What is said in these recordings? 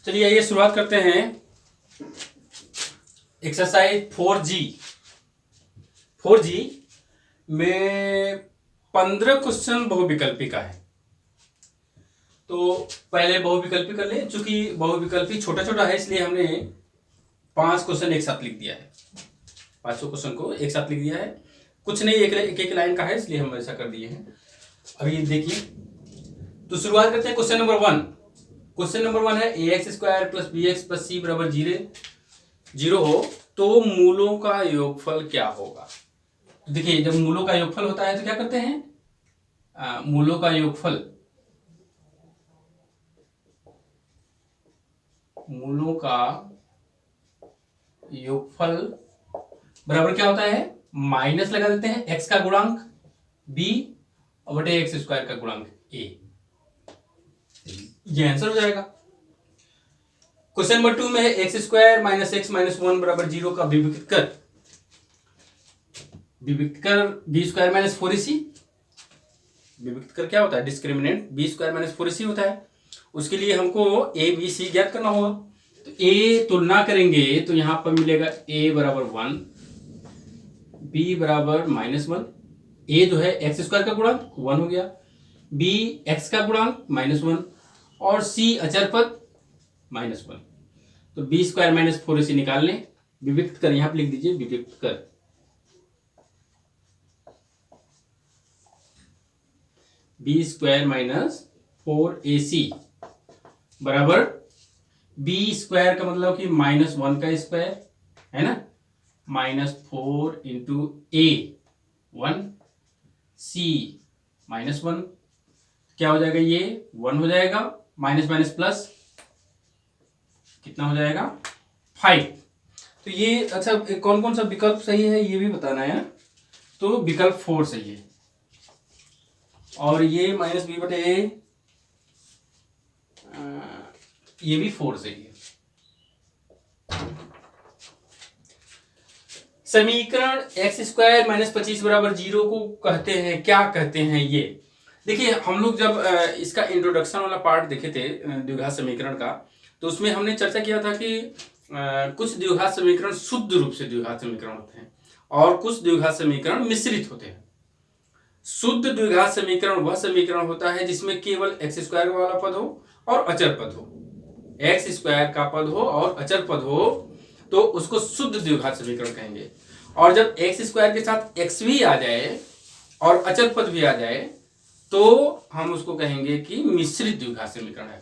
चलिए आइए शुरुआत करते हैं। एक्सरसाइज 4G में 15 क्वेश्चन बहुविकल्पी का है। तो पहले बहुविकल्पी कर ले, चूंकि बहुविकल्पी छोटा छोटा है इसलिए हमने 5 क्वेश्चन एक साथ लिख दिया है। 500 क्वेश्चन को एक साथ लिख दिया है, कुछ नहीं, एक एक लाइन का है इसलिए हम ऐसा कर दिए हैं। अभी देखिए, तो शुरुआत करते हैं क्वेश्चन नंबर 1। क्वेश्चन नंबर 1 है ax² + bx + c = 0 हो तो मूलों का योगफल क्या होगा। तो देखिए, जब मूलों का योगफल होता है तो क्या करते हैं, मूलों का योगफल बराबर क्या होता है, माइनस लगा देते हैं x का गुणांक b और बटे x² का गुणांक a। ये आंसर हो जाएगा। क्वेश्चन नंबर 2 में है x² - x - 1 = 0 का विविक्त कर b² - 4ac। विविक्त कर क्या होता है, डिस्क्रिमिनेंट b² - 4ac होता है। उसके लिए हमको a b c ज्ञात करना होगा। तो a तुलना करेंगे तो यहां पर मिलेगा a = 1, b = -1, a जो है x² का गुणांक 1 हो गया, b x का गुणांक -1 और c अचर पद -1। तो b² - 4ac निकाल लें। विविक्त कर यहां पर लिख दीजिए, विविक्त कर b² - 4ac बराबर b² का मतलब कि -1 का स्क्वायर है ना, -4 × a 1 c -1 क्या हो जाएगा, ये 1 हो जाएगा, माइनस माइनस प्लस कितना हो जाएगा 5। तो ये अच्छा, कौन कौन सा विकल्प सही है ये भी बताना है। तो विकल्प 4 सही है और ये -b/a ये भी 4 सही है। समीकरण x² - 25 = 0 को कहते हैं, क्या कहते हैं ये। देखिए, हम लोग जब इसका इंट्रोडक्शन वाला पार्ट देखे थे द्विघात समीकरण का, तो उसमें हमने चर्चा किया था कि कुछ द्विघात समीकरण शुद्ध रूप से द्विघात समीकरण होते हैं और कुछ द्विघात समीकरण मिश्रित होते हैं। शुद्ध द्विघात समीकरण वह समीकरण होता है जिसमें केवल x² वाला पद हो और अचर पद हो। x² का पद हो और अचर पद हो तो उसको शुद्ध द्विघात समीकरण कहेंगे। और जब x² के साथ x भी आ जाए और अचर पद भी आ जाए तो हम उसको कहेंगे कि मिश्रित द्विघात समीकरण है।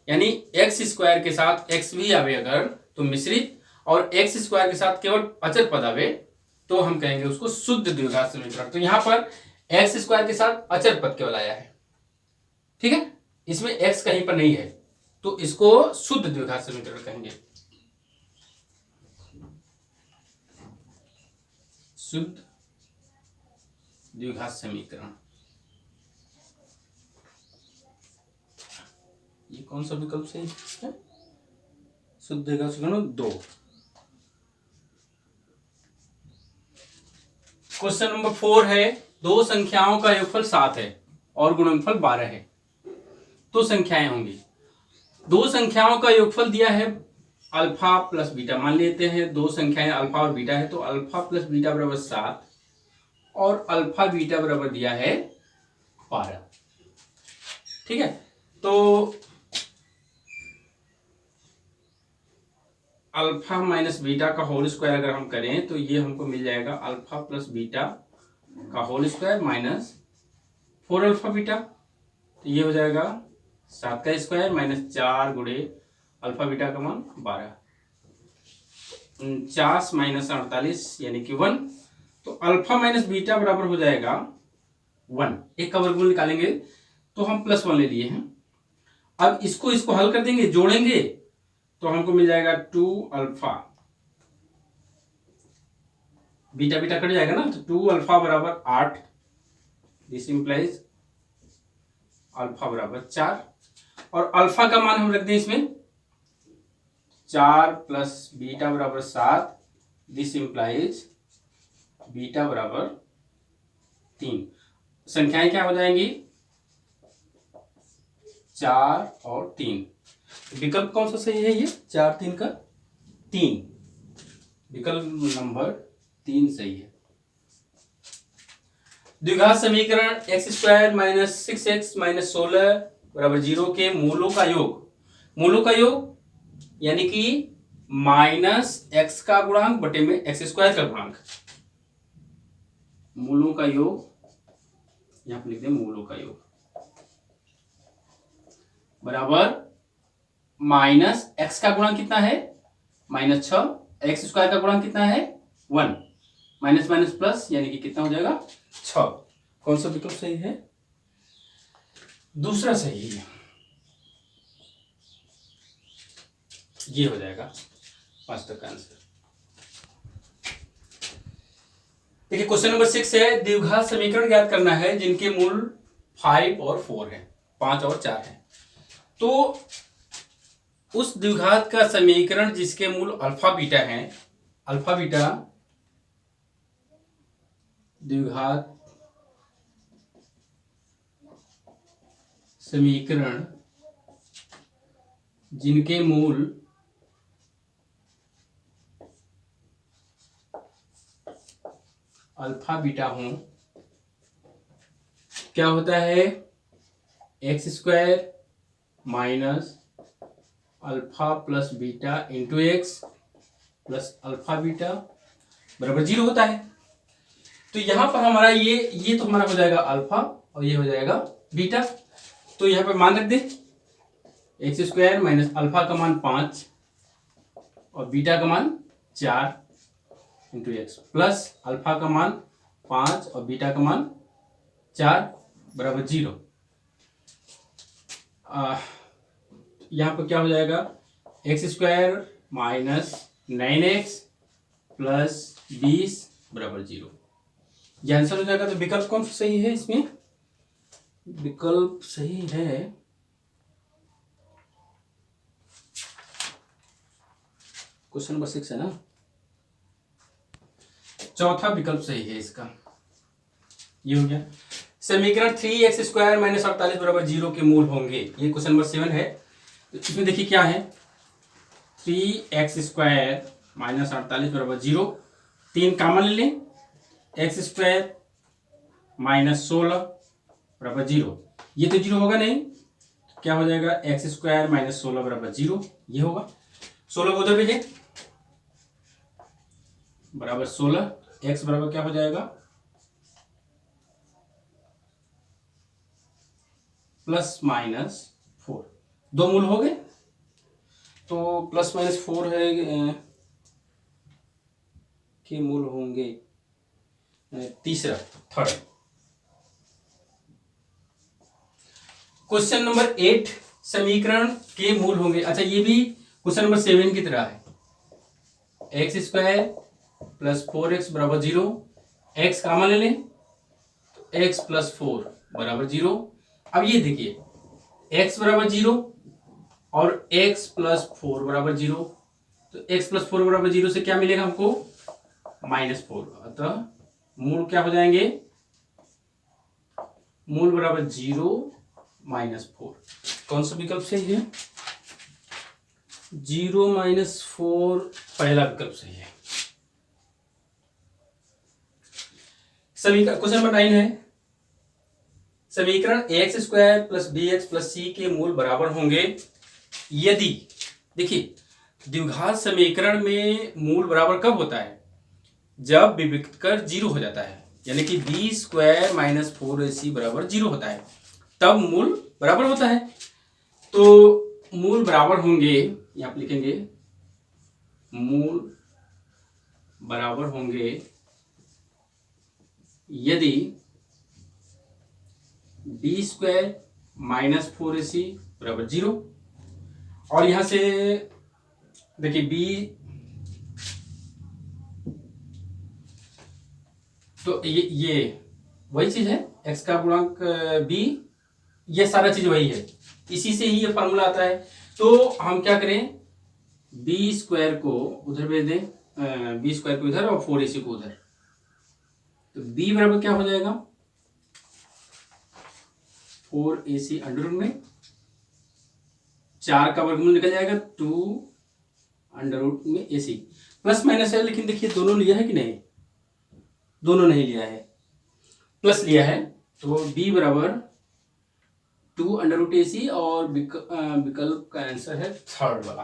यानी x² के साथ x भी आवे अगर तो मिश्रित, और x² के साथ केवल अचर पद आवे तो हम कहेंगे उसको शुद्ध द्विघात समीकरण। तो यहां पर x² के साथ अचर पद केवल आया है, ठीक है, इसमें x कहीं पर नहीं है, तो इसको शुद्ध द्विघात समीकरण कहेंगे। शुद्ध द्विघात समीकरण, ये कौन सा विकल्प सही है, शुद्ध द्विघात समीकरण 2। क्वेश्चन नंबर 4 है, दो संख्याओं का योगफल 7 है और गुणनफल 12 है, तो संख्याएं होंगी। दो संख्याओं का योगफल दिया है अल्फा प्लस बीटा, मान लेते हैं दो संख्याएं अल्फा और बीटा है, तो अल्फा प्लस बीटा बराबर 7 और अल्फा बीटा बराबर दिया है 12, ठीक है। तो अल्फा माइनस बीटा का होल स्क्वायर अगर हम करें तो ये हमको मिल जाएगा अल्फा प्लस बीटा का whole square minus 4 alpha beta, तो ये हो जाएगा 7 का स्क्वायर -4 गुणे अल्फा बीटा का मान 12, 49 - 48 यानी कि 1। तो अल्फा माइनस बीटा बराबर हो जाएगा 1। एक का वर्गमूल निकालेंगे तो हम +1 ले लिए हैं। अब इसको हल कर देंगे, जोड़ेंगे तो हमको मिल जाएगा 2 अल्फा, बीटा बीटा कट जाएगा ना, तो 2 अल्फा बराबर 8, दिस इंप्लाइज अल्फा बराबर 4, और अल्फा का मान हम रख दें इसमें 4 प्लस बीटा बराबर 7, दिस इंप्लाइज बीटा बराबर 3। संख्याएं क्या हो जाएंगी, 4 और 3। विकल्प कौन सा सही है? ये 4 3 का 3, विकल्प नंबर 3 सही है। द्विघात समीकरण x square minus 6x minus 16 बराबर 0 के मूलों का योग यानी कि माइनस एक्स का गुणांक बटे में एक्स स्क्वायर का गुणांक, मूलों का योग, यहां पर लिख दें मूलों का योग बराबर माइनस एक्स का गुणांक कितना है? -6, एक्स स्क्वायर का गुणांक कितना है? 1, माइनस माइनस प्लस यानी कि कितना हो जाएगा? 6। कौन सा विकल्प सही है? दूसरा सही है, ये हो जाएगा 5 तक का आंसर। देखिए क्वेश्चन नंबर 6 है, द्विघात समीकरण ज्ञात करना है जिनके मूल 5 और 4 है, 5 और 4 है। तो उस द्विघात का समीकरण जिसके मूल अल्फा बीटा है, अल्फा बीटा द्विघात समीकरण जिनके मूल अल्फा बीटा हों, क्या होता है? X square minus alpha plus beta into x plus alpha beta बराबर 0 होता है। तो यहां पर हमारा ये तो हमारा हो जाएगा अल्फा और ये हो जाएगा बीटा। तो यहां पर मान रख दे, एक्स स्क्वायर माइनस अल्फा का मान 5 और बीटा का मान 4 इंटू एक्स प्लस अल्फा का मान 5 और बीटा का मान 4 बराबर 0। यहाँ पर क्या हो जाएगा? X square minus 9x plus 20 बराबर 0। यह आंसर हो जाएगा। तो विकल्प कौन सा सही है इसमें? विकल्प सही है क्वेश्चन नंबर 6 है ना, चौथा विकल्प सही है इसका। ये हो गया। समीकरण 3x स्क्वायर माइनस 48 बराबर 0 के मूल होंगे, ये क्वेश्चन नंबर 7 है। तो इसमें देखिए क्या है, 3x स्क्वायर माइनस 48 बराबर 0, 3 कॉमन ले लें, एक्स स्क्वायर माइनस 16 बराबर 0, ये तो 0 होगा नहीं, क्या हो जाएगा? एक्स स्क्वायर माइनस 16 बराबर 0, ये होगा। 16 को उधर भेजें बराबर 16, एक्स बराबर क्या हो जाएगा? प्लस माइनस 4, 2 मूल हो गए। तो प्लस माइनस 4 है के मूल होंगे तीसरा, थर्ड। क्वेश्चन नंबर 8 समीकरण के मूल होंगे, अच्छा ये भी क्वेश्चन नंबर 7 की तरह है। एक्स स्क्वायर प्लस 4x बराबर 0, एक्स कॉमन ले लें तो x प्लस 4 बराबर 0। अब ये देखिए x बराबर 0 और x प्लस 4 बराबर 0, तो x प्लस 4 बराबर 0 से क्या मिलेगा हमको? -4। अतः मूल क्या हो जाएंगे? मूल बराबर 0 -4। कौन सा विकल्प सही है? 0 -4 पहला विकल्प सही है। समीकरण क्वेश्चन नंबर 9 है, समीकरण x square plus b x plus c के मूल बराबर होंगे यदि, देखिए द्विघात समीकरण में मूल बराबर कब होता है? जब विविक्त कर 0 हो जाता है, यानी कि बी स्क्वायर माइनस 4ac बराबर 0 होता है, तब मूल बराबर होता है। तो मूल बराबर होंगे, यहां पर लिखेंगे मूल बराबर होंगे यदि बी स्क्वायर माइनस 4ac बराबर 0, और यहां से देखिए b, तो ये वही चीज है, x का गुणांक b, ये सारा चीज वही है, इसी से ही ये फॉर्मूला आता है। तो हम क्या करें, बी स्क्वायर को उधर भेज दें, बी स्क्वायर को इधर और 4ac को उधर, तो b बराबर क्या हो जाएगा? 4ac अंडर रूट में 4 का वर्गमूल निकल जाएगा 2√AC। प्लस माइनस है, लेकिन देखिए दोनों लिया है कि नहीं, दोनों नहीं लिया है, प्लस लिया है, तो b बराबर 2√AC और विकल्प का आंसर है थर्ड वाला।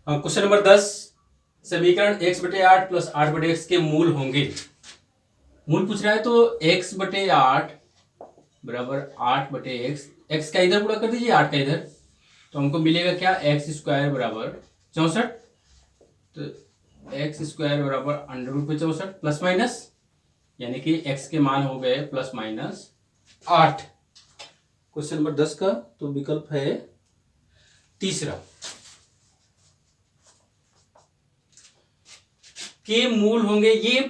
क्वेश्चन नंबर 10, समीकरण x/8 प्लस 8/x के मूल होंगे। मूल पूछ रहा है तो x/8 बराबर 8/x, x का इधर पूरा कर दीजिए, 8 का इधर, तो हमको मिलेगा क्या, x² बराबर 64, तो x² बराबर √64 प्लस माइनस, यानी कि x के मान हो गए प्लस माइनस 8। क्वेश्चन नंबर 10 का तो विकल्प है तीसरा। के मूल होंगे ये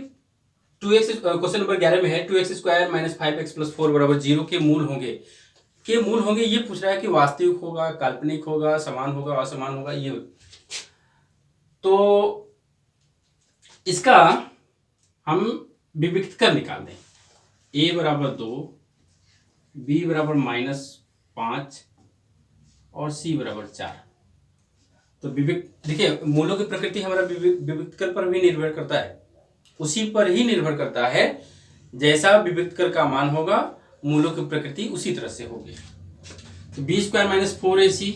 2x, क्वेश्चन नंबर 11 में है 2x² - 5x + 4 बराबर 0 के मूल होंगे। के मूल होंगे ये पूछ रहा है कि वास्तविक होगा, काल्पनिक होगा, समान होगा, असमान होगा, ये तो इसका हम विविक्त कर निकाल दें। a बराबर 2, b बराबर -5 और c बराबर 4। तो विविक्त देखिए, मूलों की प्रकृति हमारा विविक्तकर पर भी निर्भर करता है, उसी पर ही निर्भर करता है, जैसा विविक्तकर का मान होगा मूलों की प्रकृति उसी तरह से होगी। तो b² - 4AC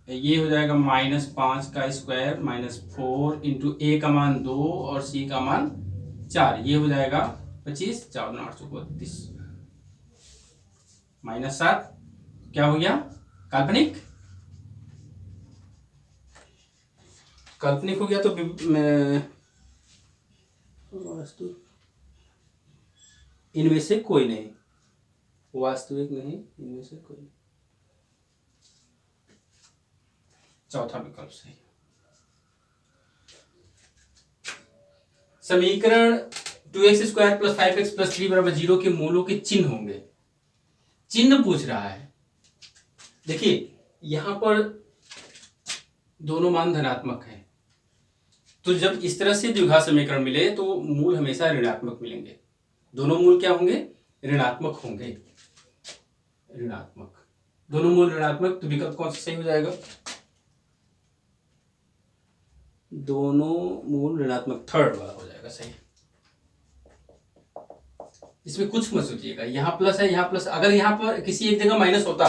ये हो जाएगा -5 का स्क्वायर -4 इंटू a का मान 2 और c का मान 4, ये हो जाएगा 25, 4 9 832 -7, क्या हो गया, काल्पनिक, काल्पनिक हो गया। तो वास्तविक इनमें से कोई नहीं, वास्तविक नहीं, इनमें से कोई नहीं, चौथा विकल्प सही। समीकरण 2x² + 5x + 3 बराबर 0 के मूलों के चिन्ह होंगे। चिन्ह पूछ रहा है, देखिए यहां पर दोनों मान धनात्मक है, तो जब इस तरह से द्विघात समीकरण मिले तो मूल हमेशा ऋणात्मक मिलेंगे। दोनों मूल क्या होंगे, ऋणात्मक होंगे, ऋणात्मक, दोनों मूल ऋणात्मक, तो विकल्प कौन सा सही हो जाएगा, दोनों मूल ऋणात्मक, थर्ड वाला हो जाएगा सही। इसमें कुछ मत सोचिएगा, यहाँ प्लस है, यहाँ प्लस, अगर यहाँ पर किसी एक जगह माइनस होता,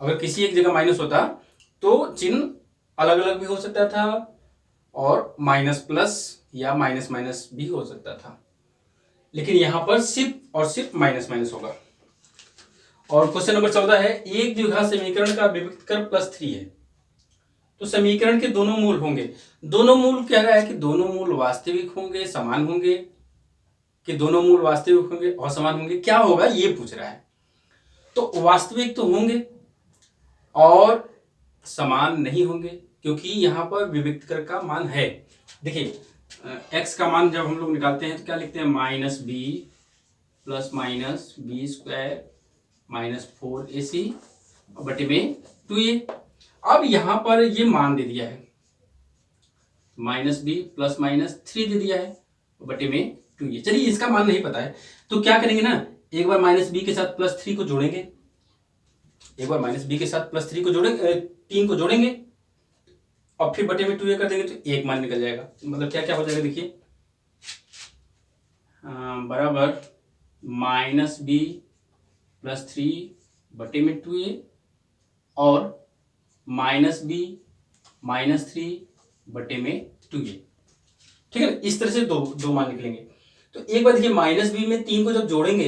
अगर किसी एक जगह माइनस होता तो चिन्ह अलग अलग भी हो सकता था और माइनस प्लस या माइनस माइनस भी हो सकता था, लेकिन यहां पर सिर्फ और सिर्फ माइनस माइनस होगा। और क्वेश्चन नंबर 14 है, एक द्विघात समीकरण का विविक्तकर +3 है, तो समीकरण के दोनों मूल होंगे। दोनों मूल कह रहा है कि दोनों मूल वास्तविक होंगे, समान होंगे, कि दोनों मूल वास्तविक होंगे और समान होंगे, क्या होगा ये पूछ रहा है। तो वास्तविक तो होंगे और समान नहीं होंगे, क्योंकि यहां पर विविक्तकर का मान है। देखिए x का मान जब हम लोग निकालते हैं तो क्या लिखते हैं, -b plus minus b² - 4AC बटे में 2a। अब यहां पर ये मान दे दिया है, -b प्लस -3 दे दिया है बटे में 2a। चलिए इसका मान नहीं पता है तो क्या करेंगे ना, एक बार -b के साथ +3 को जोड़ेंगे, एक बार -b के साथ +3 को जोड़ेंगे, 3 को जोड़ेंगे और फिर बटे में 2a कर देंगे तो एक मान निकल जाएगा। मतलब क्या क्या हो जाएगा, देखिए बराबर -b + 3 बटे में 2a और -b - 3 बटे में 2a। ठीक है ना, इस तरह से दो मान निकलेंगे। तो एक बार देखिए, -b में 3 को जब जोड़ेंगे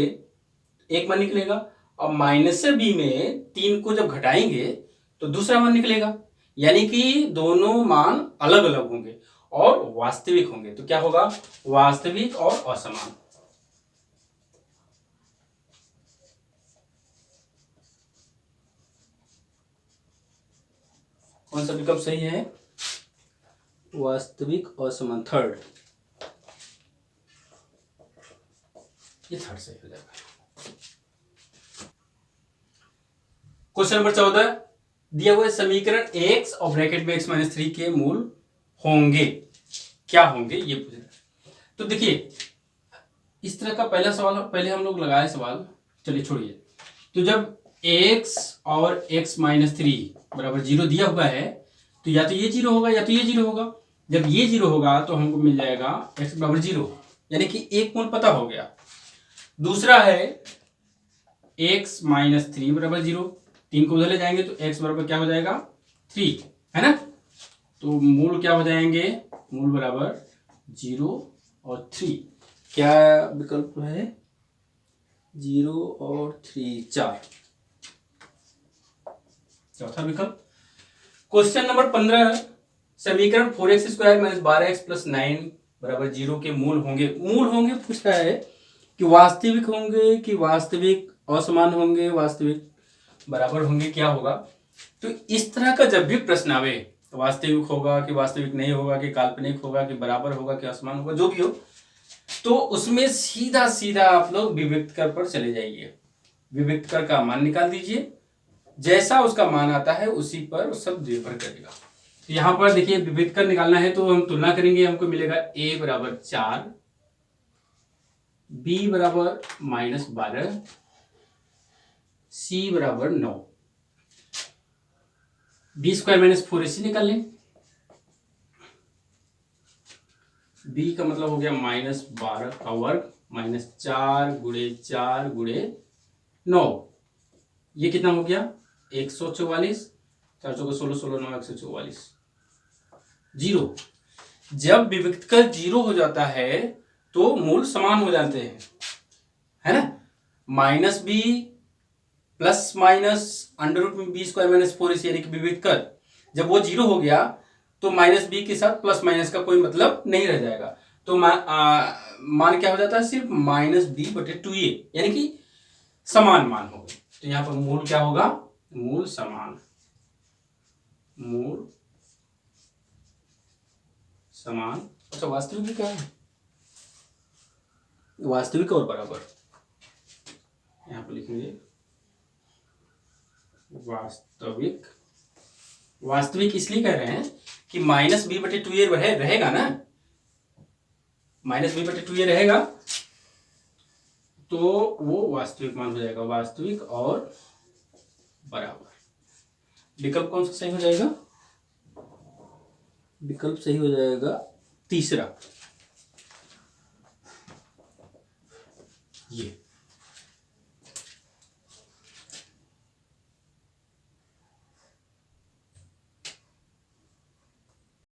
एक मान निकलेगा और -b में 3 को जब घटाएंगे तो दूसरा मान निकलेगा, यानी कि दोनों मान अलग अलग होंगे और वास्तविक होंगे। तो क्या होगा, वास्तविक और असमान। कौन सा विकल्प सही है, वास्तविक असमान, थर्ड, ये थर्ड सही हो जाएगा। क्वेश्चन नंबर 14, दिया हुआ समीकरण x और ब्रैकेट में x - 3 के मूल होंगे, क्या होंगे ये पूछ रहे हैं। तो देखिए इस तरह का पहला सवाल पहले हम लोग लगाए सवाल, चलिए छोड़िए। तो जब x और x माइनस 3 बराबर 0 दिया हुआ है तो या तो ये 0 होगा या तो ये 0 होगा। जब ये 0 होगा तो हमको मिल जाएगा x बराबर 0, यानी कि एक मूल पता हो गया। दूसरा है x माइनस 3 बराबर 0, 3 को उधर ले जाएंगे तो x बराबर क्या हो जाएगा 3, है ना। तो मूल क्या हो जाएंगे, मूल बराबर 0 और 3। क्या विकल्प है, 0 और 3, 4, चौथा विकल्प। क्वेश्चन नंबर 15, समीकरण 4x square minus 12x plus 9 बराबर 0 के मूल होंगे। मूल होंगे पूछ रहा है कि वास्तविक होंगे कि वास्तविक असमान होंगे, वास्तविक बराबर होंगे, क्या होगा। तो इस तरह का जब भी प्रश्न आवे, वास्तविक होगा कि वास्तविक नहीं होगा, कि काल्पनिक होगा कि बराबर होगा कि असमान होगा, जो भी हो, तो उसमें सीधा सीधा आप लोग विविक्त कर पर चले जाइए। विविक्त कर का मान निकाल दीजिए, जैसा उसका मान आता है उसी पर सब निर्भर करेगा। तो यहां पर देखिए विविक्त कर निकालना है तो हम तुलना करेंगे, हमको मिलेगा a बराबर 4, b बराबर -12, c बराबर 9। b स्क्वायर माइनस 4ac निकाल लें। b का मतलब हो गया -12 का वर्ग -4 गुणे 4 गुणे 9, ये कितना हो गया 144, 4 चौको 16, 16 9 144, 0। जब विविक्त कर 0 हो जाता है तो मूल समान हो जाते हैं, है ना। Minus B plus minus under root में बी स्क्वायर माइनस 4 यानी कि विविक्त कर जब वो 0 हो गया तो माइनस बी के साथ प्लस माइनस का कोई मतलब नहीं रह जाएगा। तो मान क्या हो जाता है, सिर्फ -b/2a, यानी कि समान मान होगा। तो यहां पर मूल क्या होगा, मूल समान, मूल समान। अच्छा वास्तविक क्या है, वास्तविक और बराबर, यहां पर लिखेंगे वास्तविक। वास्तविक इसलिए कह रहे हैं कि -b/2a रहेगा ना, -b/2a रहेगा तो वो वास्तविक मान हो जाएगा, वास्तविक और बराबर। विकल्प कौन सा सही हो जाएगा, विकल्प सही हो जाएगा तीसरा, ये।